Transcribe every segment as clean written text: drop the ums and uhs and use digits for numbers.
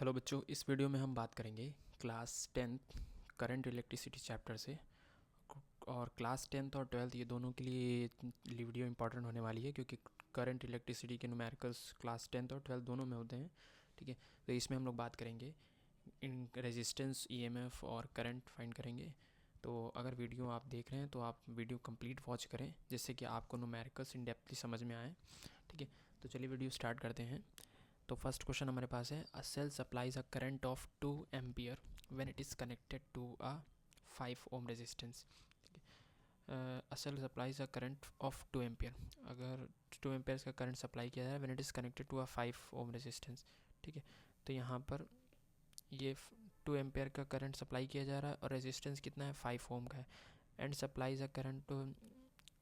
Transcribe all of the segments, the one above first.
Hello बच्चों, इस video में हम बात करेंगे class 10th current electricity chapter से। और क्लास 10th और 12th ये दोनों के लिए वीडियो इंपॉर्टेंट होने वाली है, क्योंकि करंट इलेक्ट्रिसिटी के न्यूमेरिकल्स क्लास 10th और 12th दोनों में होते हैं। ठीक है, तो इसमें हम लोग बात करेंगे इन रेजिस्टेंस, ईएमएफ और करंट फाइंड करेंगे। तो अगर वीडियो आप देख रहे हैं तो आप वीडियो कंप्लीट वॉच करें, जिससे कि आपको न्यूमेरिकल्स इन डेप्थली समझ में आए। ठीक है, तो चलिए वीडियो स्टार्ट करते हैं। तो फर्स्ट क्वेश्चन हमारे पास है, a cell supplies a current of 2 ampere when it is connected to a 5 ohm resistance. A cell supplies a current of 2 ampere, अगर 2 एम्पियर्स का करंट सप्लाई किया जाए when it is connected to a 5 ohm resistance. ठीक है, तो यहाँ पर ये 2 एम्पियर का करंट सप्लाई किया जा रहा है और रेजिस्टेंस कितना है, 5 ओम का है। And supplies a current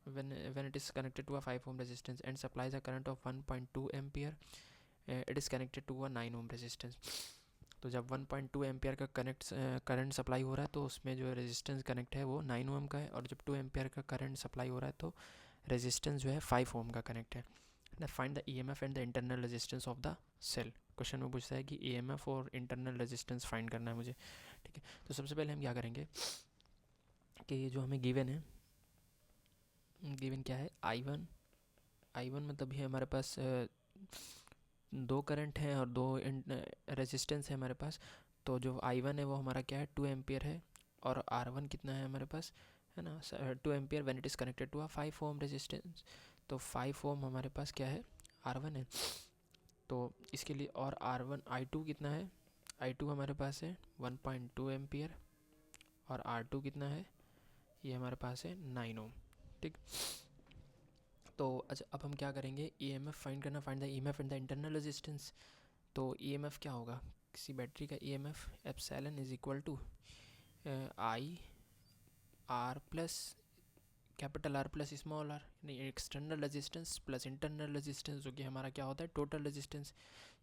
when it is connected to a 5 ohm resistance and supplies a current of 1.2 ampere, it is connected to a 9 ohm resistance. तो जब 1.2 एम्पियर का करंट सप्लाई हो रहा है तो उसमें जो रेजिस्टेंस कनेक्ट है वो 9 ओम का है, और जब 2 एम्पियर का करंट सप्लाई हो रहा है तो रेजिस्टेंस जो है 5 ओम का कनेक्ट है। Find the EMF and the internal resistance of the cell. Question में पूछता है कि ईएमएफ और इंटरनल रेजिस्टेंस फाइंड करना है मुझे। ठीक है, तो सबसे पहले हम क्या करेंगे कि ये जो हमें गिवन है, गिवन क्या है, आई वन मतलब ये हमारे पास दो करंट हैं और दो रेजिस्टेंस है हमारे पास। तो जो I1 है वो हमारा क्या है, 2 एम्पियर है, और R1 कितना है हमारे पास, है ना, 2 ampere when it is connected to a 5 ohm resistance. तो 5 ओम हमारे पास क्या है, R1 है। तो इसके लिए और R1 I2 कितना है, I2 हमारे पास है 1.2 एम्पियर, और R2 कितना है, ये हमारे पास है 9 ओम। ठीक, तो अच्छा अब हम क्या करेंगे, ईएमएफ फाइंड करना, find the EMF and the internal resistance. तो ईएमएफ क्या होगा, किसी बैटरी का EMF epsilon is equal to I R plus capital R plus small are, यानी external resistance plus internal resistance, जो कि हमारा क्या होता है, टोटल रेजिस्टेंस।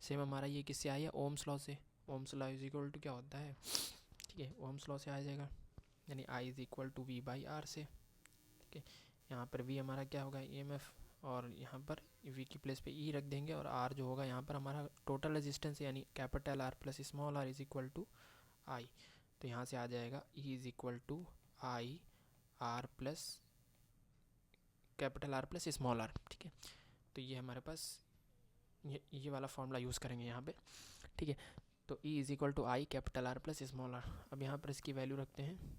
सेम हमारा ये किससे आया, ओम्स लॉ से। Ohm's law is equal to क्या होता है, ठीक है, ओम्स लॉ से आ जाएगा, यानी I is equal to V by R से। ठीक है, यहाँ पर वी हमारा क्या होगा, ईएमएफ, और यहाँ पर वी की प्लेस पे ई रख देंगे, और आर जो होगा यहाँ पर हमारा टोटल रेजिस्टेंस, यानी capital R plus small r is equal to I. तो यहाँ से आ जाएगा E is equal to I R plus capital R plus small r. ठीक है, तो ये हमारे पास ये वाला फॉर्मूला यूज़ करेंगे यहाँ पे। ठीक है, तो E is equal to I capital R plus small R. अब यहाँ पर इसकी वैल्यू रखते हैं,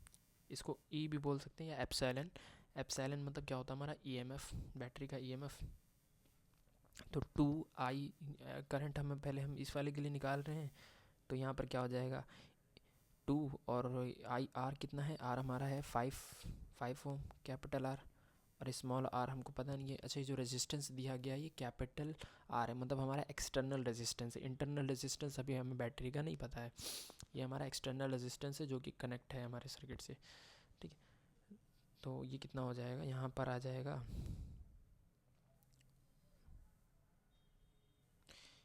इसको ई भी बोल सकते हैं या एप्सिलॉन। एप्सिलॉन मतलब क्या होता है हमारा ईएमएफ, बैटरी का ईएमएफ। तो 2I करंट हम इस वाले के लिए निकाल रहे हैं, तो यहाँ पर क्या हो जाएगा, 2 और आई आर कितना है, आर हमारा है 5 ओम कैपिटल आर, और स्मॉल आर हमको पता नहीं है। अच्छा, ये जो रेजिस्टेंस दिया गया है ये कैपिटल आर है, मतलब हमारा एक्सटर्नल रेजिस्टेंस है। इंटरनल रेजिस्टेंस अभी हमें बैटरी का नहीं पता है, ये हमारा एक्सटर्नल रेजिस्टेंस है जो कि कनेक्ट है हमारे सर्किट से। ठीक है, तो ये कितना हो जाएगा, यहाँ पर आ जाएगा,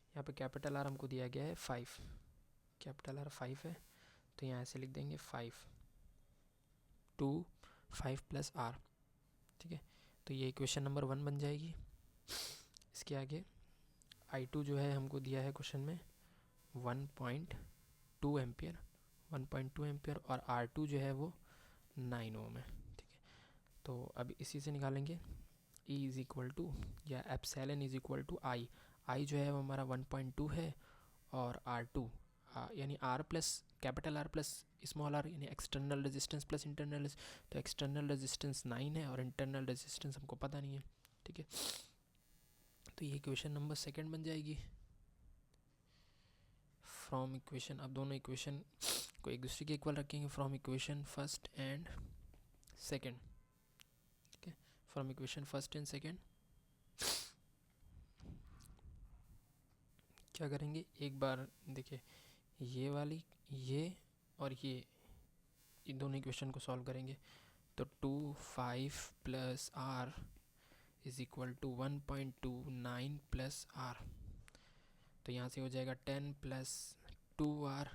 यहाँ पे कैपिटल आर हमको दिया गया है 5, कैपिटल आर 5 है, तो यहाँ ऐसे लिख देंगे 5 प्लस आर। ठीक है, तो ये इक्वेशन नंबर 1 बन जाएगी। इसके आगे I2 जो है हमको दिया है क्वेश्चन में 1.2 एम्पियर, 1.2 एम्पियर, और R2 जो है वो 9 ओम है। ठीक है, तो अब इसी से निकालेंगे, E इज़ इक्वल टू या epsilon is equal to I जो है वो हमारा 1.2 है, और R2 यानी R plus capital R plus small are, यानी एक्सटर्नल रेजिस्टेंस प्लस इंटरनल। तो एक्सटर्नल रेजिस्टेंस 9 है और इंटरनल रेजिस्टेंस हमको पता नहीं है। ठीक है, तो ये इक्वेशन नंबर 2 बन जाएगी फ्रॉम इक्वेशन। अब दोनों इक्वेशन को एक दूसरे के इक्वल रखेंगे, फ्रॉम इक्वेशन 1 एंड 2। ठीक है, फ्रॉम इक्वेशन 1 एंड 2 क्या करेंगे, एक बार देखिए, ये वाली, ये और ये दोनों इक्वेशन को सॉल्व करेंगे। तो 5 plus R is equal to 1.29 plus R, तो यहाँ से हो जाएगा 10 plus 2R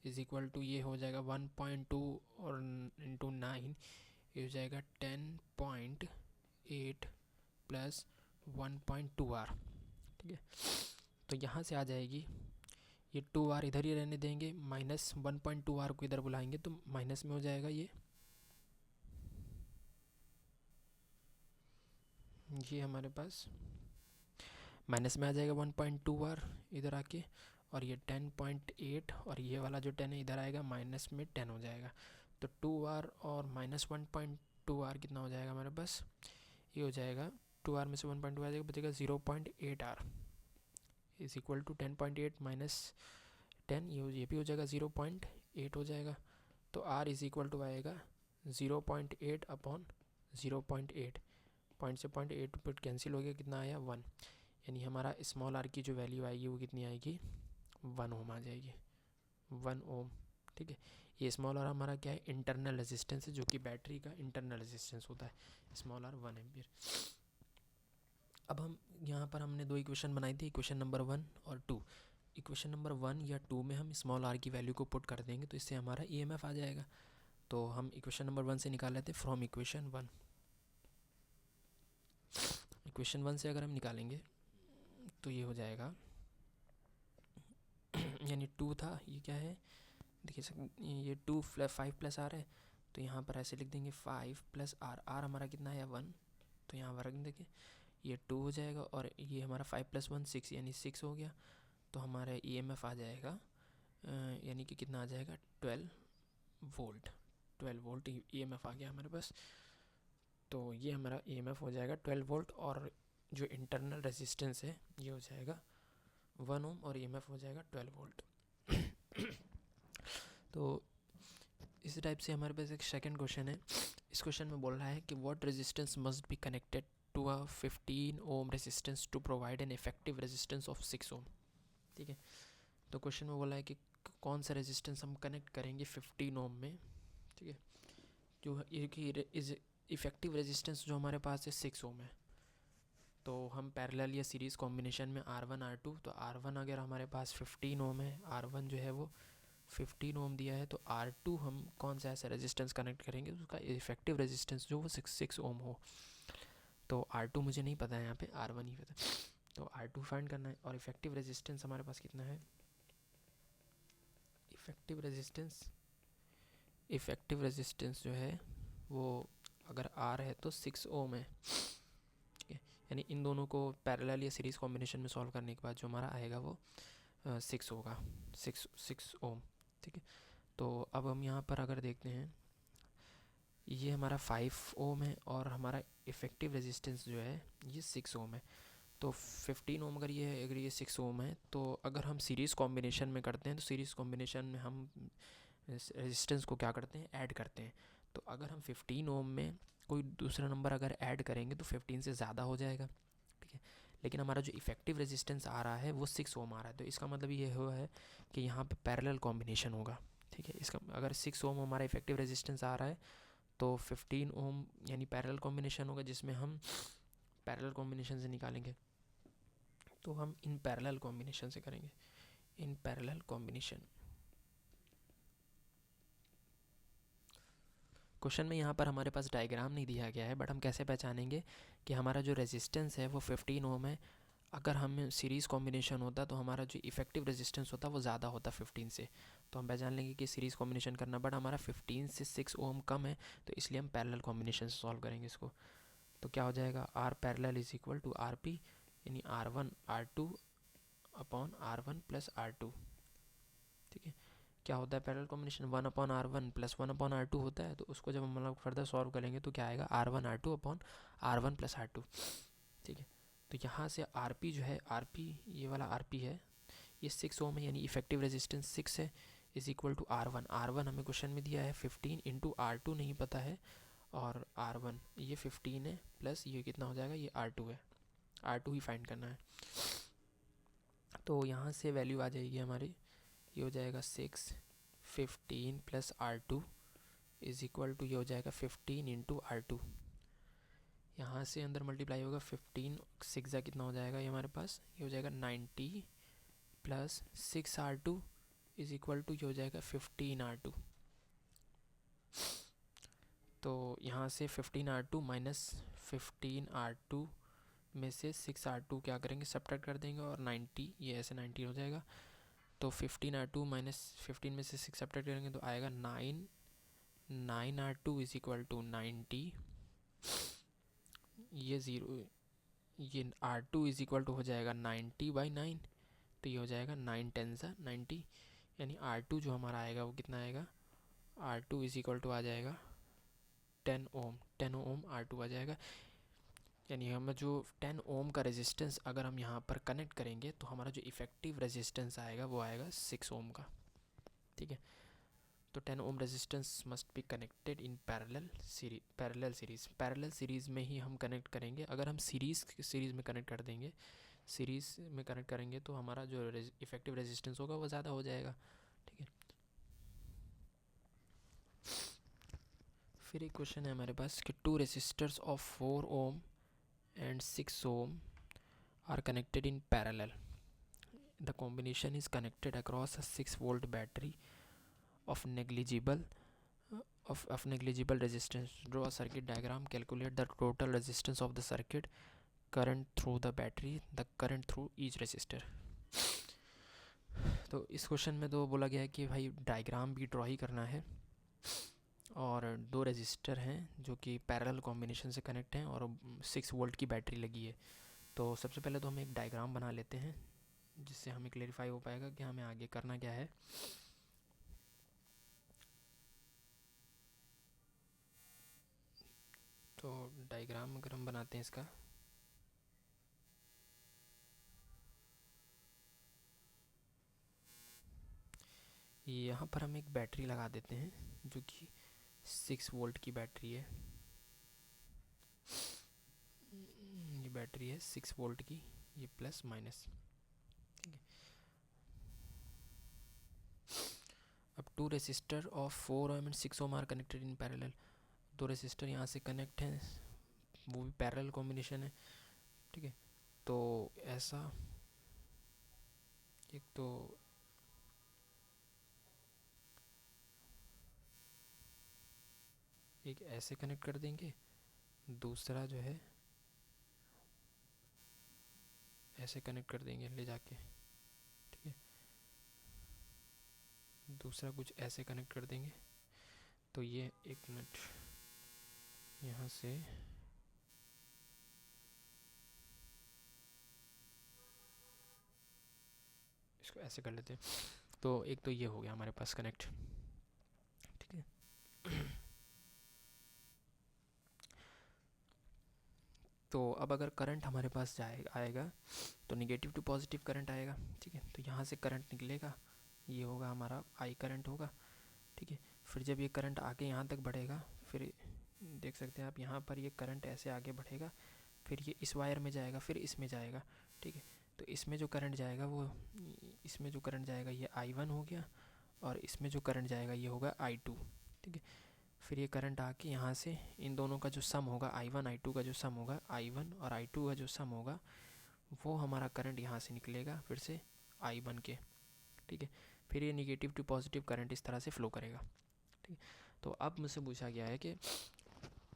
is equal to, ये हो जाएगा 1.2 और इंटू 9, ये हो जाएगा 10.8 प्लस 1.2R। ठीक है, तो यहाँ से आ जाएगी ये 2r इधर ही रहने देंगे, माइनस 1.2r को इधर बुलाएंगे तो माइनस में हो जाएगा, ये हमारे पास माइनस में आ जाएगा 1.2r इधर आके, और ये 10.8 और ये वाला जो 10 है इधर आएगा, माइनस में 10 हो जाएगा। तो 2r और माइनस 1.2r कितना हो जाएगा हमारे पास, ये हो जाएगा 2r में से 1.2 आ जाएगा, बचेगा 0.8r is equal to 10.8 minus 10, ये भी हो जाएगा 0.8 हो जाएगा। तो r इज इक्वल टू आएगा 0.8 अपॉन 0.8, पॉइंट से 0.8 कैंसिल हो गया, कितना आया 1, यानी हमारा स्मॉल आर की जो वैल्यू आएगी वो कितनी आएगी 1 ओम आ जाएगी, 1 ओम। ठीक है, ये स्मॉल आर हमारा क्या है, इंटरनल रेजिस्टेंस है, जो कि बैटरी का इंटरनल रेजिस्टेंस होता है, स्मॉल आर 1 एम्पियर। अब हम यहाँ पर हमने दो इक्वेशन बनाई थी, इक्वेशन नंबर 1 और 2। इक्वेशन नंबर 1 या 2 में हम स्मॉल आर की वैल्यू को पुट कर देंगे तो इससे हमारा ईएमएफ आ जाएगा। तो हम इक्वेशन नंबर 1 से निकाल लेते हैं, फ्रॉम इक्वेशन 1। इक्वेशन 1 से अगर हम निकालेंगे तो ये हो जाएगा यानी 2 था, ये क्या है देखिए, ये 2 5 प्लस आर है, तो यहाँ पर ऐसे लिख देंगे 5 प्लस आर, आर हमारा कितना है 1, तो यहाँ पर रख देंगे, ये 2 हो जाएगा, और ये हमारा 5 प्लस 1 6, यानी 6 हो गया। तो हमारा ईएमएफ आ जाएगा यानी कि कितना आ जाएगा 12 वोल्ट, 12 वोल्ट ईएमएफ आ गया हमारे पास। तो ये हमारा ईएमएफ हो जाएगा 12 वोल्ट, और जो इंटरनल रेजिस्टेंस है ये हो जाएगा 1 ओम, और ईएमएफ हो जाएगा 12 वोल्ट। तो इस टाइप से हमारे पास एक सेकंड क्वेश्चन है। इस क्वेश्चन में बोल रहा है कि what resistance must be connected to a 15 ohm resistance to provide an effective resistance of 6 ohm. ठीक है, तो क्वेश्चन में बोला है कि कौन सा रेजिस्टेंस हम कनेक्ट करेंगे 15 ओम में। ठीक है, जो इज इफेक्टिव रेजिस्टेंस जो हमारे पास है 6 ओम है। तो हम पैरेलल या सीरीज़ कॉम्बिनेशन में R1 R2, तो R1 अगर हमारे पास 15 ओम है, R1 जो है वो 15 ओम दिया है, तो R2 हम कौन सा ऐसा रेजिस्टेंस कनेक्ट करेंगे उसका इफेक्टिव रेजिस्टेंस जो वो 6 ओम हो। तो R2 मुझे नहीं पता है, यहाँ पे R1 ही पता है, तो R2 फाइंड करना है। और इफेक्टिव रेजिस्टेंस हमारे पास कितना है, इफेक्टिव रेजिस्टेंस जो है वो अगर R है तो 6 ओम है। ठीक है, यानी इन दोनों को पैरेलल या सीरीज़ कॉम्बिनेशन में सॉल्व करने के बाद जो हमारा आएगा वो 6 होगा, 6 ओम। ठीक है, तो अब हम यहाँ पर अगर देखते हैं, ये हमारा 5 ओम है और हमारा इफेक्टिव रेजिस्टेंस जो है ये 6 ओम है। तो 15 ओम अगर ये है, अगर ये 6 ओम है, तो अगर हम सीरीज़ कॉम्बिनेशन में करते हैं तो सीरीज़ कॉम्बिनेशन में हम रेजिस्टेंस को क्या करते हैं, ऐड करते हैं। तो अगर हम 15 ओम में कोई दूसरा नंबर अगर ऐड करेंगे तो 15 से ज़्यादा हो जाएगा। ठीक है, लेकिन हमारा जो इफेक्टिव रेजिस्टेंस आ रहा है वो 6 ओम आ रहा है, तो इसका मतलब ये हुआ है कि यहाँ पे पैरेलल कॉम्बिनेशन होगा। ठीक है, इसका अगर 6 ओम हमारा इफेक्टिव रेजिस्टेंस आ रहा है तो 15 ओम यानी पैरेलल कॉम्बिनेशन होगा, जिसमें हम पैरेलल कॉम्बिनेशन से निकालेंगे। तो हम इन पैरेलल कॉम्बिनेशन से करेंगे, इन पैरेलल कॉम्बिनेशन। क्वेश्चन में यहाँ पर हमारे पास डायग्राम नहीं दिया गया है, बट हम कैसे पहचानेंगे कि हमारा जो रेजिस्टेंस है वो 15 ओम है। अगर हम सीरीज़ कॉम्बिनेशन होता तो हमारा जो इफेक्टिव रेजिस्टेंस होता वो ज़्यादा होता 15 से, तो हम पहचान लेंगे कि सीरीज़ कॉम्बिनेशन करना, बट हमारा 15 से 6 ओम कम है, तो इसलिए हम पैरेलल कॉम्बिनेशन से सॉल्व करेंगे इसको। तो क्या हो जाएगा, R parallel is equal to R P, यानी R1 R2 upon R1 plus R2। ठीक है, क्या होता है parallel combination, 1/R1 plus 1/R2 होता है, तो उसको जब हम मतलब फर्दर सॉल्व करेंगे तो क्या आएगा, R1 R2 upon R1 plus R2। ठीक है, तो यहाँ से RP जो है, RP ये वाला RP है, ये 6 ओम है, यानी इफेक्टिव रेजिस्टेंस 6 है, is equal to R1। R1 हमें क्वेश्चन में दिया है 15 इंटू R2 नहीं पता है, और R1 ये 15 है, प्लस ये कितना हो जाएगा, ये R2 है, R2 ही फाइंड करना है। तो यहाँ से वैल्यू आ जाएगी हमारी, ये हो जाएगा 6 15 plus R2 is equal to, ये हो जाएगा 15 इंटू R2, यहाँ से अंदर मल्टीप्लाई होगा 15 6 कितना हो जाएगा, ये हमारे पास ये हो जाएगा 90 plus 6R2 is equal to, ये हो जाएगा 15R2। तो यहाँ से 15R2 माइनस 15R2 में से 6R2 क्या करेंगे, सब्ट्रैक्ट कर देंगे, और 90 ये ऐसे 90 हो जाएगा। तो 15R2 माइनस 15 में से 6 सब्ट्रैक्ट करेंगे तो आएगा 9R2 इज इक्वल टू 90, ये ज़ीरो, ये R2 इज इक्वल टू हो जाएगा 90/9, तो ये हो जाएगा 9 10 90, यानी R2 जो हमारा आएगा वो कितना आएगा, R2 इज इक्वल टू आ जाएगा 10 ओम, 10 ओम R2 आ जाएगा। यानी हमें जो 10 ओम का रेजिस्टेंस अगर हम यहाँ पर कनेक्ट करेंगे तो हमारा जो इफ़ेक्टिव रेजिस्टेंस आएगा वो आएगा 6 ओम का। ठीक है, तो 10 ohm resistance must be connected in parallel series में ही हम कनेक्ट करेंगे। अगर हम सीरीज़ में कनेक्ट कर देंगे, सीरीज़ में कनेक्ट करेंगे तो हमारा जो इफ़ेक्टिव रेजिस्टेंस होगा वो ज़्यादा हो जाएगा। ठीक है, फिर एक क्वेश्चन है हमारे पास कि 2 resistors of 4 ohm and 6 ohm are connected in parallel. The combination is connected across a 6 volt battery of negligible resistance. Draw a circuit diagram, calculate the total resistance of the circuit, current through the battery, the current through each resistor. तो इस question में तो बोला गया है कि भाई diagram भी ड्रॉ ही करना है और 2 रेजिस्टर हैं जो कि पैरेलल कॉम्बिनेशन से कनेक्ट हैं और 6 वोल्ट की बैटरी लगी है। तो सबसे पहले तो हम एक डायग्राम बना लेते हैं जिससे हमें क्लेरिफाई हो पाएगा कि हमें आगे करना क्या है। तो डायग्राम अगर हम बनाते हैं इसका, यहाँ पर हम एक बैटरी लगा देते हैं जो कि 6 वोल्ट की बैटरी है। ये बैटरी है 6 वोल्ट की, ये प्लस माइनस। ठीक है, अब 2 resistor of 4 ohm and 6 ohm are connected in parallel. 2 resistor यहाँ से कनेक्ट हैं, वो भी पैरेलल कॉम्बिनेशन है। ठीक है, तो ऐसा एक तो एक ऐसे कनेक्ट कर देंगे, दूसरा जो है ऐसे कनेक्ट कर देंगे ले जाके। ठीक है, दूसरा कुछ ऐसे कनेक्ट कर देंगे। तो ये एक मिनट, यहाँ से इसको ऐसे कर लेते हैं। तो एक तो ये हो गया हमारे पास कनेक्ट। ठीक है, तो अब अगर करंट हमारे पास आएगा तो निगेटिव टू पॉजिटिव करंट आएगा। ठीक है, तो यहाँ से करंट निकलेगा, ये होगा हमारा आई करंट होगा। ठीक है, फिर जब ये करंट आगे यहाँ तक बढ़ेगा, फिर देख सकते हैं आप यहाँ पर ये करंट ऐसे आगे बढ़ेगा, फिर ये इस वायर में जाएगा, फिर इसमें जाएगा। ठीक है, तो इसमें जो करंट जाएगा वो, इसमें जो करंट जाएगा ये I1 हो गया और इसमें जो करंट जाएगा ये होगा I2। ठीक है, फिर ये करंट आके यहाँ से इन दोनों का जो सम होगा I1 I2 का जो सम होगा, I1 और I2 का जो सम होगा वो हमारा करंट यहाँ से निकलेगा फिर से I1 के। ठीक है, फिर ये निगेटिव टू पॉजिटिव करंट इस तरह से फ्लो करेगा। ठीक है, तो अब मुझसे पूछा गया है कि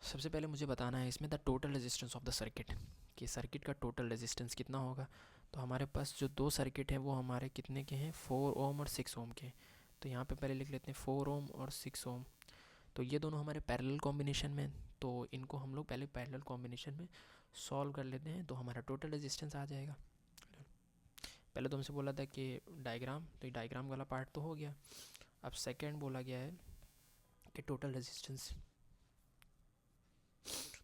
सबसे पहले मुझे बताना है इसमें the total resistance of the circuit, कि सर्किट का टोटल रेजिस्टेंस कितना होगा। तो हमारे पास जो 2 सर्किट हैं वो हमारे कितने के हैं, 4 ओम और 6 ओम के। तो यहाँ पे पहले लिख लेते हैं 4 ओम और 6 ओम। तो ये दोनों हमारे पैरेलल कॉम्बिनेशन में, तो इनको हम लोग पहले पैरेलल कॉम्बिनेशन में सॉल्व कर लेते हैं तो हमारा टोटल रेजिस्टेंस आ जाएगा। पहले तो हमसे बोला था कि डायग्राम, तो डायग्राम वाला पार्ट तो हो गया। अब सेकंड बोला गया है कि टोटल रेजिस्टेंस।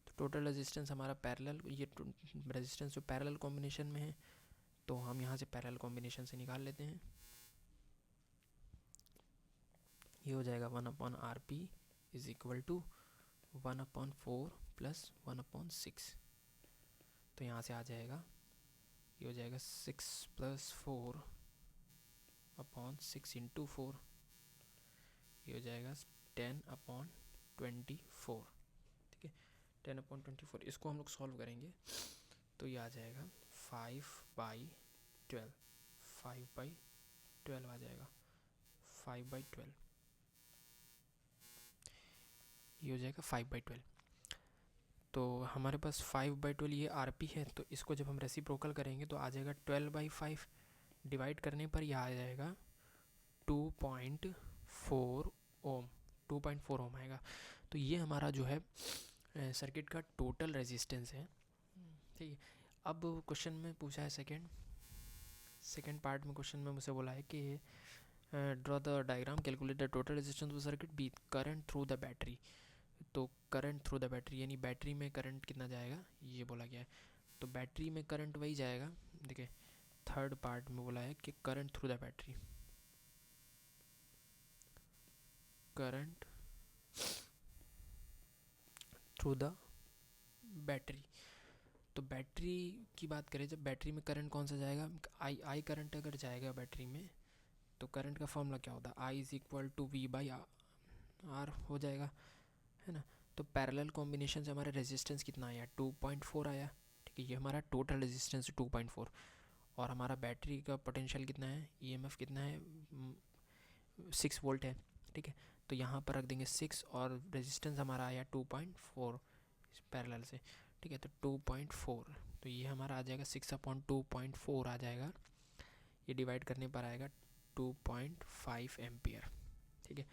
तो टोटल रेजिस्टेंस हमारा पैरेलल, ये रेजिस्टेंस जो पैरेलल कॉम्बिनेशन में है तो हम यहाँ से पैरेलल कॉम्बिनेशन से निकाल लेते हैं। ये हो जाएगा 1/RP is equal to 1/4 plus 1/6। तो यहाँ से आ जाएगा, ये हो जाएगा 6 + 4/6 × 4, ये हो जाएगा 10/24। ठीक है, 10/24। इसको हम लोग सॉल्व करेंगे तो ये आ जाएगा 5/12, 5/12 आ जाएगा, 5/12, ये हो जाएगा 5/12। तो हमारे पास 5/12 ये RP है, तो इसको जब हम रेसिप्रोकल करेंगे तो आ जाएगा 12/5। डिवाइड करने पर यह आ जाएगा 2.4 ओम, 2.4 ओम आएगा। तो ये हमारा जो है सर्किट का टोटल रेजिस्टेंस है। ठीक है, अब क्वेश्चन में पूछा है सेकेंड पार्ट में क्वेश्चन में मुझसे बोला है कि draw the diagram, calculate the total resistance of circuit B current through the battery. तो करंट थ्रू द बैटरी यानी बैटरी में करंट कितना जाएगा ये बोला गया है। तो बैटरी में करंट वही जाएगा, देखिए थर्ड पार्ट में बोला है कि current through the battery, current through the battery. तो बैटरी की बात करें, जब बैटरी में करंट कौन सा जाएगा, आई करंट अगर जाएगा बैटरी में, तो करंट का फॉर्मूला क्या होता है, I is equal to V by R हो जाएगा, है ना। तो पैरेलल कॉम्बिनेशन से हमारा रेजिस्टेंस कितना आया, 2.4 आया। ठीक है, ये हमारा टोटल रेजिस्टेंस 2.4, और हमारा बैटरी का पोटेंशियल कितना है, ईएमएफ कितना है, 6 वोल्ट है। ठीक है, तो यहाँ पर रख देंगे 6 और रेजिस्टेंस हमारा आया 2.4 पैरेलल से। ठीक है, तो 2.4, तो ये हमारा आ जाएगा 6/2.4 आ जाएगा, ये डिवाइड करने पर आएगा 2.5 एम्पियर। ठीक है,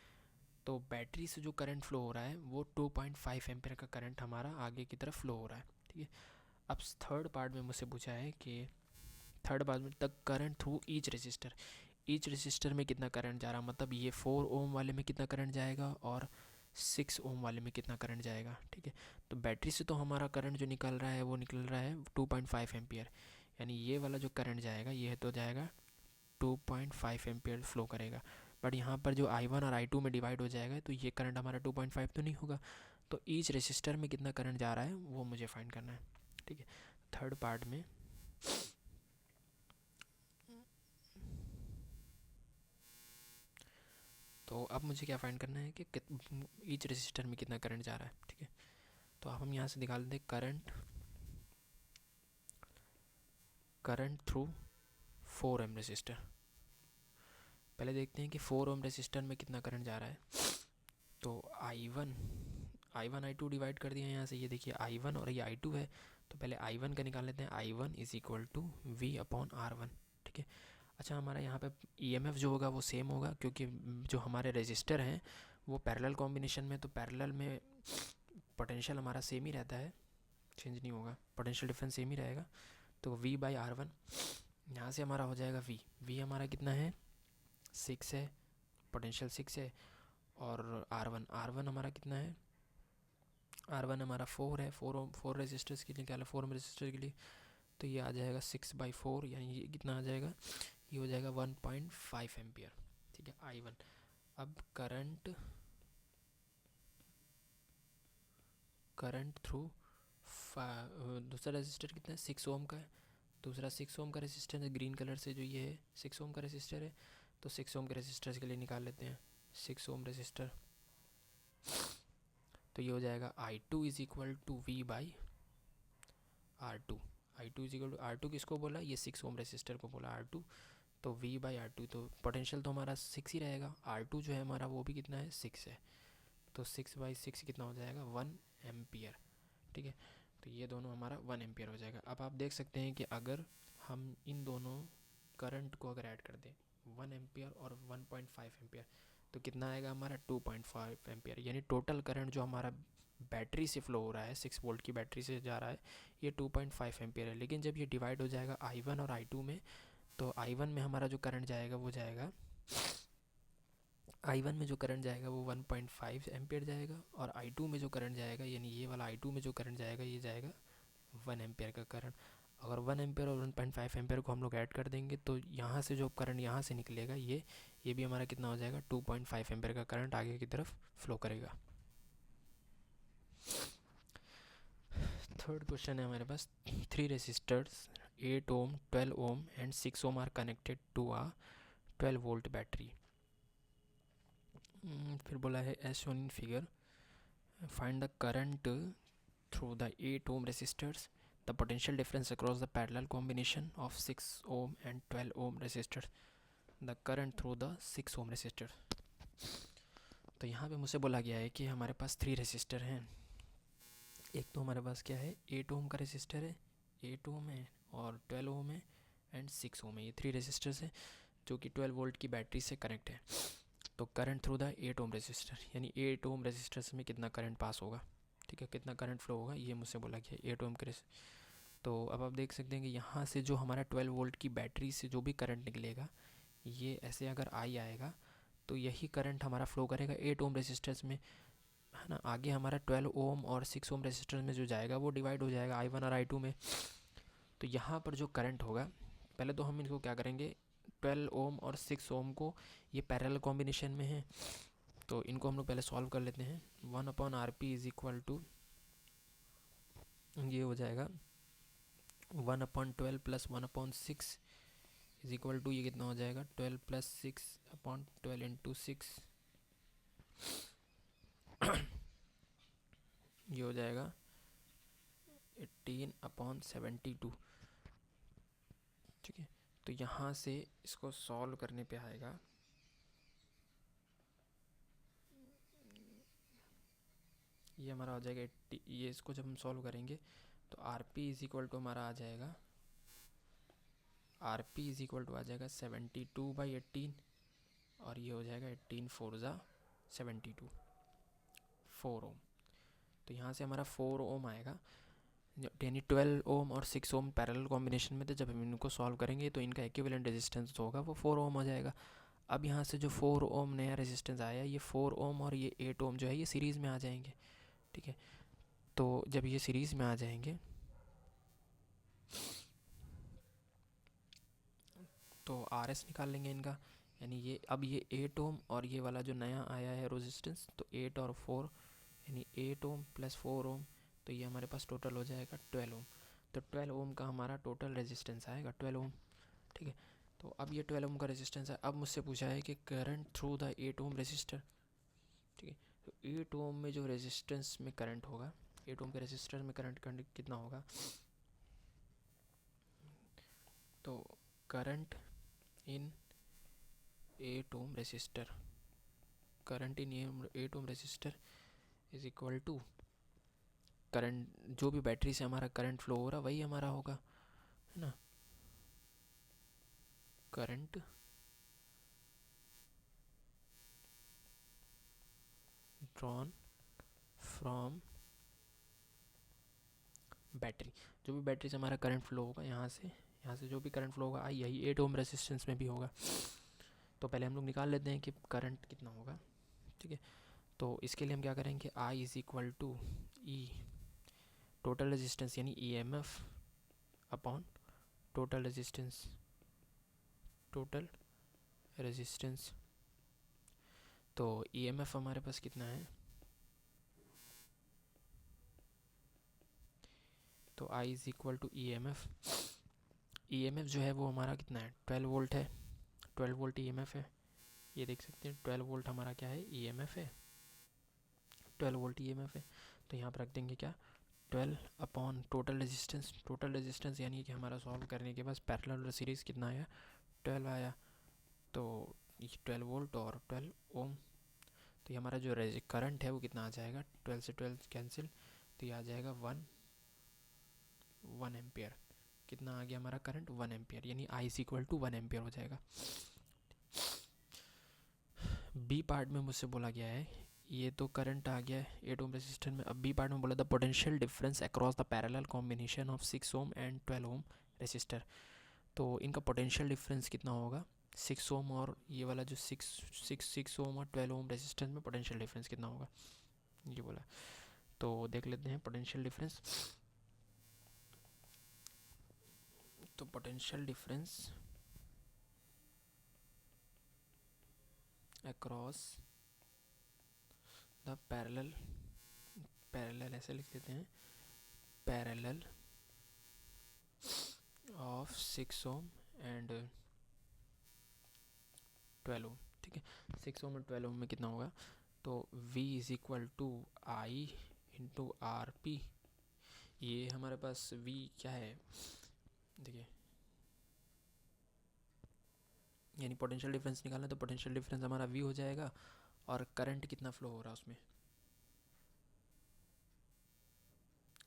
तो बैटरी से जो करंट फ्लो हो रहा है वो 2.5 एम्पियर का करंट हमारा आगे की तरफ फ्लो हो रहा है। ठीक है, अब थर्ड पार्ट में मुझसे पूछा है कि थर्ड पार्ट में the current through each resistor में कितना करंट जा रहा है, मतलब ये 4 ओम वाले में कितना करंट जाएगा और 6 ओम वाले में कितना करंट जाएगा। ठीक है, तो बैटरी से तो हमारा करंट जो निकल रहा है वो निकल रहा है 2.5 एम्पियर, यानी ये वाला जो करंट जाएगा ये तो जाएगा 2.5 एम्पियर फ्लो करेगा। बट यहाँ पर जो I1 और I2 में डिवाइड हो जाएगा तो ये करंट हमारा 2.5 तो नहीं होगा, तो ईच रेजिस्टर में कितना करंट जा रहा है वो मुझे फाइंड करना है। ठीक है, थर्ड पार्ट में तो अब मुझे क्या फाइंड करना है कि ईच रेजिस्टर में कितना करंट जा रहा है। ठीक है, तो अब हम यहाँ से निकाल दें करंट थ्रू 4 ओम रेजिस्टर। पहले देखते हैं कि 4 ओम रेजिस्टर में कितना करंट जा रहा है। तो I1 I2 डिवाइड कर दिया यहाँ से, ये देखिए I1 और ये I2 है, तो पहले I1 का निकाल लेते हैं। I1 is equal to V/R1। ठीक है, अच्छा हमारा यहाँ पे EMF जो होगा वो सेम होगा, क्योंकि जो हमारे रेजिस्टर हैं वो पैरेलल कॉम्बिनेशन में, तो पैरेलल में पोटेंशियल हमारा सेम ही रहता है, चेंज नहीं होगा, पोटेंशियल डिफरेंस सेम ही रहेगा। तो V/R1 यहाँ से हमारा हो जाएगा V हमारा कितना है, 6 है, पोटेंशियल 6 है, और R1 हमारा कितना है, R1 हमारा 4 है, 4 रेजिस्टर्स के लिए निकाला, 4 ओम रेजिस्टर के लिए, तो ये आ जाएगा 6/4, यानी ये कितना आ जाएगा, ये हो जाएगा 1.5 एम्पियर। ठीक है, I1। अब करंट थ्रू दूसरा रेजिस्टर कितना है, 6 ओम का है, दूसरा 6 ओम का रेजिस्टर है, ग्रीन कलर से जो ये है 6 ओम का रेजिस्टर है, तो 6 ओम के रेजिस्टर के लिए निकाल लेते हैं 6 ओम रेजिस्टर। तो ये हो जाएगा I2 is equal to V/R2। I2 is equal to R2 किसको बोला, ये 6 ओम रेजिस्टर को बोला R2, तो V/R2, तो पोटेंशियल तो हमारा 6 ही रहेगा, R2 जो है हमारा वो भी कितना है, 6 है, तो 6/6 कितना हो जाएगा, 1 एम्पियर। ठीक है, तो ये दोनों हमारा 1 एम्पियर हो जाएगा। अब आप देख सकते हैं कि अगर हम इन दोनों करंट को अगर ऐड कर दें 1 एम्पियर और 1.5 एम्पियर, तो कितना आएगा हमारा 2.5 एम्पियर, यानी टोटल करंट जो हमारा बैटरी से फ्लो हो रहा है, 6 वोल्ट की बैटरी से जा रहा है, ये 2.5 एम्पियर है। लेकिन जब ये डिवाइड हो जाएगा I1 और I2 में, तो I1 में हमारा जो करंट जाएगा वो जाएगा, I1 में जो करंट जाएगा वो 1.5 एम्पियर जाएगा, और I2 में जो करंट जाएगा, यानी ये वाला I2 में जो करंट जाएगा ये जाएगा 1 एम्पियर का करंट। अगर 1 एम्पियर और 1.5 एम्पियर को हम लोग ऐड कर देंगे तो यहाँ से जो करंट यहाँ से निकलेगा ये भी हमारा कितना हो जाएगा, 2.5 एम्पियर का करंट आगे की तरफ फ्लो करेगा। थर्ड क्वेश्चन है हमारे पास, 3 resistors 8 ohm, 12 ohm and 6 ohm are connected to a 12 volt battery. फिर बोला है as shown in figure find the current through the 8 ohm resistors, the potential difference across the parallel combination of 6 ohm and 12 ohm resistors, the current through the 6 ohm resistor। तो यहाँ पे मुझसे बोला गया है कि हमारे पास 3 रेसिस्टर हैं। एक तो हमारे पास क्या है, 8 ओम का रेसिस्टर है, 8 ओम है, और 12 ओम है, एंड 6 ओम है। ये 3 रेसिस्टर्स हैं जो कि 12 वोल्ट की बैटरी से कनेक्ट है। तो current through the 8 ohm resistor, यानी 8 ओम रेजिस्टर में कितना करंट पास होगा, ठीक है, कितना करंट फ्लो होगा, ये मुझसे बोला गया 8 ओम के। तो अब आप देख सकते हैं कि यहाँ से जो हमारा 12 वोल्ट की बैटरी से जो भी करंट निकलेगा, ये ऐसे अगर आई आएगा तो यही करंट हमारा फ्लो करेगा 8 ओम रेजिस्टर्स में, है ना। आगे हमारा 12 ओम और 6 ओम रेजिस्टर्स में जो जाएगा वो डिवाइड हो जाएगा I1 और I2 में। तो यहाँ पर जो करंट होगा, पहले तो हम इनको क्या करेंगे, 12 ओम और 6 ओम को, ये पैरेलल कॉम्बिनेशन में है, तो इनको हम लोग पहले सॉल्व कर लेते हैं। 1/RP इज इक्वल टू, ये हो जाएगा 1/12 प्लस 1/6 इज इक्वल टू, ये कितना हो जाएगा 12 प्लस 6/12 इंटू 6, ये हो जाएगा 18/72, ठीक है। तो यहाँ से इसको सॉल्व करने पे आएगा, ये हमारा आ जाएगा 80, ये इसको जब हम सॉल्व करेंगे तो RP इज इक्वल टू हमारा आ जाएगा, RP इज इक्वल टू आ जाएगा 72/18, और ये हो जाएगा 18 4 ज़ा 72, 4 ओम। तो यहाँ से हमारा 4 ओम आएगा, यानी 12 ओम और 6 ओम पैरेलल कॉम्बिनेशन में थे। जब हम इनको सॉल्व करेंगे तो इनका इक्विवेलेंट रेजिस्टेंस होगा वो 4 ओम हो जाएगा। अब यहाँ से जो 4 ओम नया रेजिस्टेंस आया, ये 4 ओम और ये 8 ओम जो है ये सीरीज़ में आ जाएंगे, ठीक है। तो जब ये सीरीज़ में आ जाएंगे तो RS निकाल लेंगे इनका, यानी ये अब ये 8 ओम और ये वाला जो नया आया है रेजिस्टेंस, तो 8 और 4 यानी 8 ओम प्लस 4 ओम, तो ये हमारे पास टोटल हो जाएगा 12 ओम। तो 12 ओम का हमारा टोटल रेजिस्टेंस आएगा 12 ओम, ठीक है। तो अब ये 12 ओम का रेजिस्टेंस है। अब मुझसे पूछा है कि current through the 8 ohm resistor, ठीक है। तो 8 ओम में जो रेजिस्टेंस में करंट होगा, 8 ओम के रेजिस्टर में करंट कितना होगा, तो current in 8 ohm resistor, current in 8 ohm resistor is equal to current, जो भी बैटरी से हमारा करंट फ्लो हो रहा वही हमारा होगा, है ना। करंट ड्रॉन फ्रॉम बैटरी, जो भी बैटरी से हमारा करंट फ्लो होगा, यहाँ से जो भी करंट फ्लो होगा यही 8 ओम रेजिस्टेंस में भी होगा। तो पहले हम लोग निकाल लेते हैं कि करंट कितना होगा, ठीक है। तो इसके लिए हम क्या करेंगे, I is equal to E total resistance यानी EMF upon total resistance, total resistance. तो EMF हमारे पास कितना है, तो I is equal to EMF जो है वो हमारा कितना है 12 वोल्ट है, 12 वोल्ट EMF है, ये देख सकते हैं 12 वोल्ट हमारा क्या है EMF है, 12 वोल्ट EMF है। तो यहाँ पर रख देंगे क्या 12 अपॉन टोटल रेजिस्टेंस यानी कि हमारा सॉल्व करने के बाद पैरेलल और सीरीज़ कितना आया 12 आया, तो ये 12 वोल्ट और 12 ओम। तो ये हमारा जो करंट है वो कितना आ जाएगा, 12 से 12 कैंसिल, तो ये आ जाएगा 1 एम्पियर। कितना आ गया हमारा करंट 1 एम्पियर, यानी I is equal to 1 ampere हो जाएगा। बी पार्ट में मुझसे बोला गया है, ये तो करंट आ गया है 8 ओम रेजिस्टर में। अब बी पार्ट में बोला the potential difference across the parallel combination of 6 ohm and 12 ohm resistor. तो इनका पोटेंशियल डिफरेंस कितना होगा, 6 ओम और ये वाला जो 6 ओम और 12 ओम रेजिस्टेंस में पोटेंशियल डिफरेंस कितना होगा, ये बोला। तो देख लेते हैं पोटेंशियल डिफरेंस। तो potential difference across the parallel ऐसे लिख देते हैं, पैरेलल ऑफ 6 ओम एंड 12 ओम, ठीक है। 6 ओम और 12 ओम में कितना होगा, तो V is equal to I into RP। ये हमारे पास V क्या है, देखिए, यानी पोटेंशियल डिफरेंस निकालना, तो पोटेंशियल डिफरेंस हमारा V हो जाएगा, और करंट कितना फ्लो हो रहा है उसमें,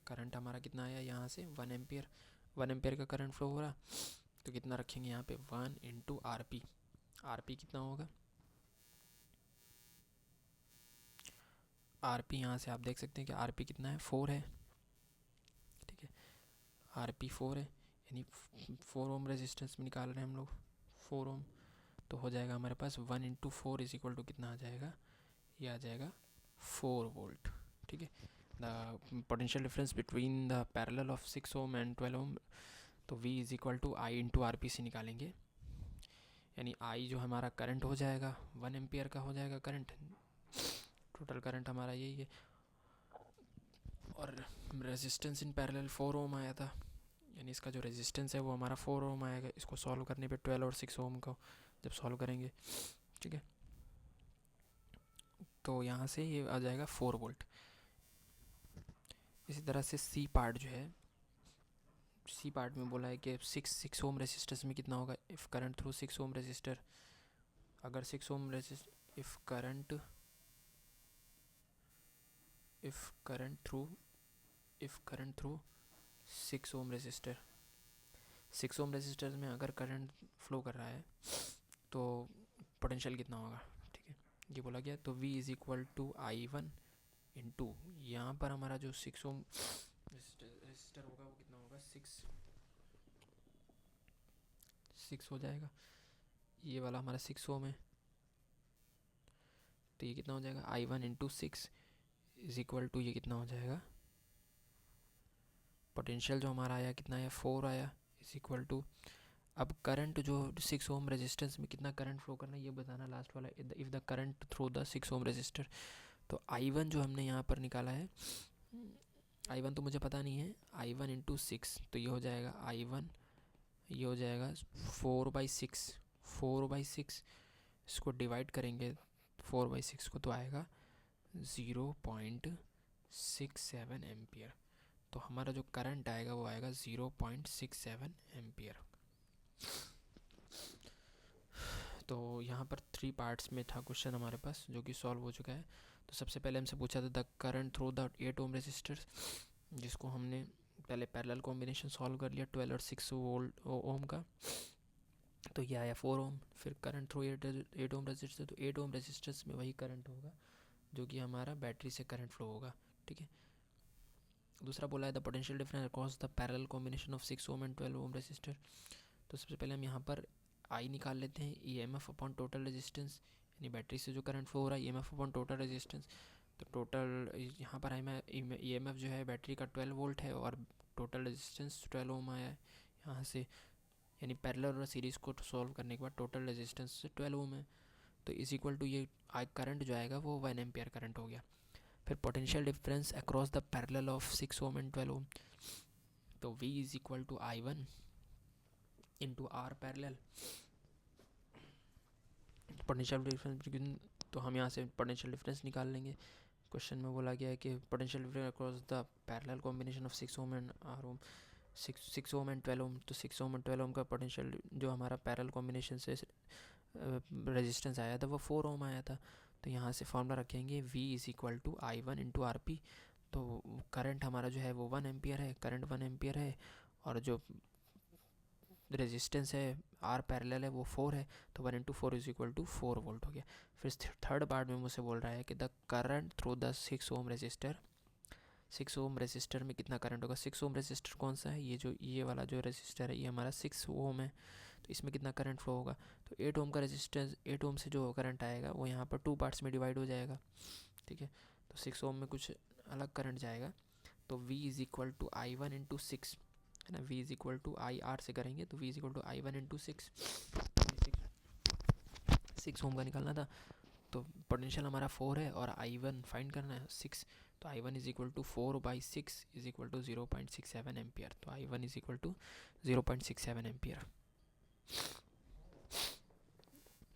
करंट हमारा कितना आया यहाँ से 1 एम्पियर, 1 एम्पियर का करंट फ्लो हो रहा, तो कितना रखेंगे यहाँ पे 1 इंटू RP, RP कितना होगा आर पी यहाँ से आप देख सकते हैं कि आर पी कितना है, 4 है, ठीक है, आर पी 4 है, यानी 4 ओम रेजिस्टेंस में निकाल रहे हैं हम लोग 4 ओम, तो हो जाएगा हमारे पास 1 इंटू 4 इज इक्वल टू कितना आ जाएगा, ये आ जाएगा 4 वोल्ट, ठीक है। The potential difference between the parallel of 6 ohm and 12 ohm, तो V is equal to I into R P से निकालेंगे, यानी I जो हमारा करंट हो जाएगा 1 एम्पियर का हो जाएगा करंट, टोटल करंट हमारा यही है, और रेजिस्टेंस इन पैरेलल 4 ओम आया था, यानी इसका जो रेजिस्टेंस है वो हमारा 4 ओम आएगा। इसको सॉल्व करने पे 12 और 6 ओम को जब सॉल्व करेंगे, ठीक है, तो यहाँ से ये आ जाएगा 4 वोल्ट। इसी तरह से सी पार्ट जो है, सी पार्ट में बोला है कि 6 ओम रेजिस्टेंस में कितना होगा, if current through 6 ohm resistor, अगर 6 ohm resistor if current through 6 ohm resistor, 6 ohm resistor में अगर करंट फ्लो कर रहा है तो पोटेंशियल कितना होगा, ठीक है, ये बोला गया। तो V is equal to I one into, यहाँ पर हमारा जो 6 ओम रेजिस्टर होगा वो कितना होगा, 6 हो जाएगा, ये वाला हमारा 6 ओम है, तो ये कितना हो जाएगा, I one into 6 is equal to, ये कितना हो जाएगा, पोटेंशियल जो हमारा आया कितना आया, 4 आया, इज इक्वल टू, अब करंट जो 6 ओम रेजिस्टेंस में कितना करंट फ्लो करना है ये बताना लास्ट वाला, if the current through the 6 ohm resistor, तो I1 जो हमने यहाँ पर निकाला है, I1 तो मुझे पता नहीं है, I1 इंटू 6, तो ये हो जाएगा I1, ये हो जाएगा 4/6, 4/6, इसको डिवाइड करेंगे 4/6 को तो आएगा 0.67 एम्पियर, तो हमारा जो करंट आएगा वो आएगा 0.67 एम्पियर। तो यहाँ पर 3 पार्ट्स में था क्वेश्चन हमारे पास जो कि सॉल्व हो चुका है। तो सबसे पहले हमसे पूछा था the current through the 8 ohm resistor, जिसको हमने पहले पैरेलल कॉम्बिनेशन सॉल्व कर लिया 12 और 6 वोल्ट ओम का, तो ये आया 4 ओम। फिर करंट थ्रू 8 ओम रेजिस्टर, तो 8 ओम रेजिस्टर्स में वही करंट होगा जो कि हमारा बैटरी से करंट फ्लो होगा, ठीक है। दूसरा बोला है the potential difference across the parallel combination of 6 ohm and 12 ohm resistor, तो सबसे पहले हम यहाँ पर आई निकाल लेते हैं, EMF अपॉन टोटल रेजिस्टेंस, यानी बैटरी से जो करंट फ्लो हो रहा है EMF अपॉन टोटल रेजिस्टेंस, तो टोटल यहाँ पर EMF जो है बैटरी का 12 वोल्ट है और टोटल रेजिस्टेंस 12 ओम आया है यहाँ से, यानी पैरेलल और सीरीज़ को सॉल्व करने के बाद टोटल रेजिस्टेंस 12 ओम है, तो इज इक्वल टू ये करंट जो आएगा वो 1 एम्पियर करंट हो गया। फिर potential difference across the parallel of 6 ohm and 12 ohm, तो V is equal to I1 into R parallel, potential difference, तो हम यहाँ से पोटेंशियल डिफरेंस निकाल लेंगे। क्वेश्चन में बोला गया है कि potential difference across the parallel combination of 6 ohm and R ohm, 6 ohm and 12 ohm, तो 6 ओम एंड 12 ओम का पोटेंशियल जो हमारा पैरेलल कॉम्बिनेशन से रेजिस्टेंस आया था वो 4 ओम आया था, तो यहाँ से फॉर्मूला रखेंगे V is equal to I one into R P, तो करंट हमारा जो है वो 1 एम्पियर है, करंट 1 एम्पियर है, और जो रेजिस्टेंस है आर पैरेलल है वो 4 है, तो 1 into 4 is equal to 4 volt हो गया। फिर थर्ड पार्ट में मुझसे बोल रहा है कि the current through the 6 ohm resistor, 6 ohm resistor में कितना करंट होगा, 6 ओम रेजिस्टर कौन सा है, ये वाला जो रेजिस्टर है ये हमारा 6 ओम है, तो इसमें कितना करंट फ्लो होगा, तो 8 ओम का रेजिस्टेंस, 8 ओम से जो करंट आएगा वो यहाँ पर 2 पार्ट्स में डिवाइड हो जाएगा, ठीक है, तो 6 ओम में कुछ अलग करंट जाएगा, तो V is equal to I one into 6 है ना, V is equal to I R से करेंगे तो V is equal to I one into 6 ohm का निकालना था, तो पोटेंशियल हमारा 4 है और I1 फाइंड करना है 6, तो I1 is equal to 4/6 is equal to 0.67 ampere, तो I1 is equal to 0.67 ampere.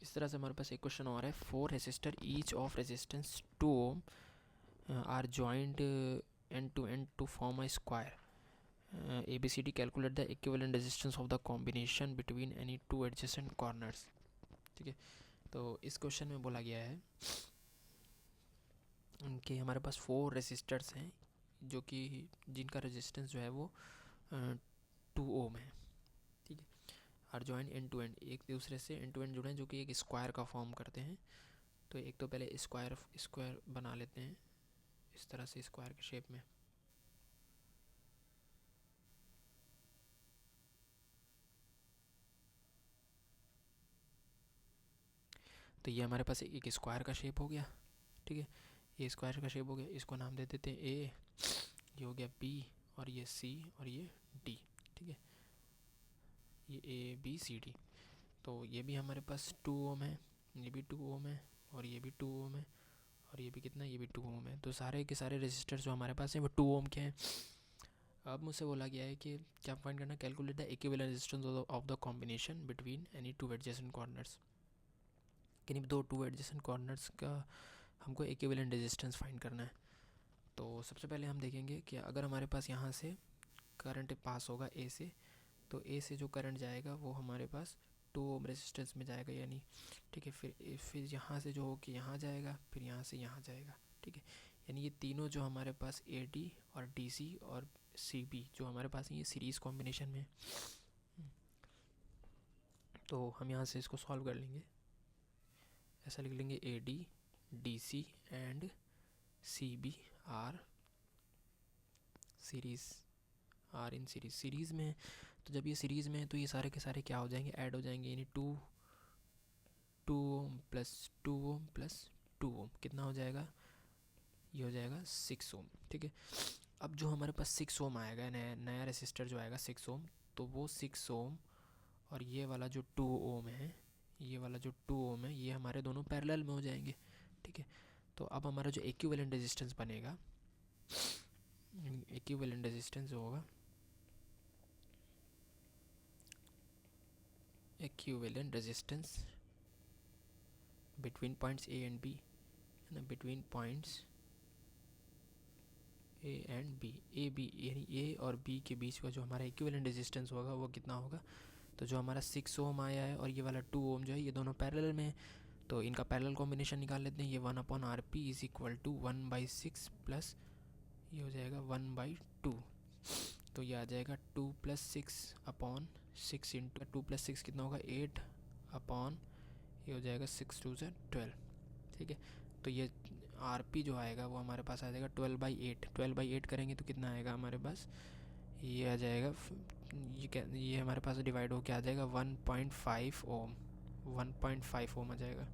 इस तरह से हमारे पास एक क्वेश्चन और है, 4 resistor each of resistance 2 ohm are joint end to form a square, ABCD calculate the equivalent resistance of the combination between any 2 adjacent corners, ठीक है। तो इस क्वेश्चन में बोला गया है कि हमारे पास 4 रेजिस्टर्स हैं जो कि जिनका रेजिस्टेंस जो है वो 2 ओम है, ठीक है, are join end to end, एक दूसरे से एंड टू एंड जुड़े हैं जो कि एक स्क्वायर का फॉर्म करते हैं, तो एक तो पहले स्क्वायर बना लेते हैं, इस तरह से स्क्वायर के शेप में। तो ये हमारे पास एक स्क्वायर का शेप हो गया, ठीक है, ये स्क्वायर का शेप हो गया, इसको नाम दे देते हैं ए, ये हो गया बी, और ये सी, और ये डी, ठीक है, ये ए बी सी डी। तो ये भी हमारे पास 2 ओम है, ये भी 2 ओम है, और ये भी 2 ओम है, और ये भी कितना, ये भी 2 ओम है। तो सारे के सारे रेजिस्टर जो हमारे पास हैं वो 2 ओम के हैं। अब मुझसे बोला गया है कि क्या फाइंड करना, calculate the equivalent resistance of the combination between any two adjacent corners. किन्हीं दो टू एडजेसेंट कॉर्नर्स का हमको इक्विवेलेंट रेजिस्टेंस फाइंड करना है। तो सबसे पहले हम देखेंगे कि अगर हमारे पास यहाँ से करंट पास होगा ए से, तो ए से जो करंट जाएगा वो हमारे पास 2 ओम रेजिस्टेंस में जाएगा, यानी ठीक है, फिर यहाँ से जो हो कि यहाँ जाएगा, फिर यहाँ से यहाँ जाएगा, ठीक है, यानी ये तीनों जो हमारे पास ए डी और डी सी और सी बी जो हमारे पास ये सीरीज़ कॉम्बिनेशन में। तो हम यहाँ से इसको सॉल्व कर लेंगे, ऐसा लिख लेंगे A D D C and C B are series, are in series में है। तो जब ये सीरीज़ में है तो ये सारे के सारे क्या हो जाएंगे, ऐड हो जाएंगे, यानी 2 ओम प्लस 2 ओम प्लस 2 ओम कितना हो जाएगा, ये हो जाएगा 6 ओम, ठीक है। अब जो हमारे पास 6 ओम आएगा, नया रेसिस्टर जो आएगा 6 ओम, तो वो 6 ओम और ये वाला जो 2 ओम है, ये वाला जो 2 ओम है, ये हमारे दोनों पैरेलल में हो जाएंगे, ठीक है। तो अब हमारा जो इक्विवेलेंट रेजिस्टेंस बनेगा, इक्विवेलेंट रेजिस्टेंस होगा, equivalent resistance between points A and B, है ना, between points A and B, A B यानी ए और बी के बीच का जो हमारा इक्विवेलेंट रेजिस्टेंस होगा वो कितना होगा। तो जो हमारा 6 ओम आया है और ये वाला 2 ओम जो है, ये दोनों पैरेलल में है, तो इनका पैरेलल कॉम्बिनेशन निकाल लेते हैं। ये 1/RP is equal to 1/6 plus ये हो जाएगा 1/2, तो ये आ जाएगा 2 + 6/6 इंटू 2 + 6 कितना होगा 8 अपॉन, ये हो जाएगा 6 2 से 12, ठीक है। तो ये RP जो आएगा वो हमारे पास आ जाएगा 12/8, 12/8 करेंगे तो कितना आएगा हमारे पास, ये आ जाएगा, ये हमारे पास डिवाइड हो के आ जाएगा 1.5 ओम, 1.5 ओम आ जाएगा।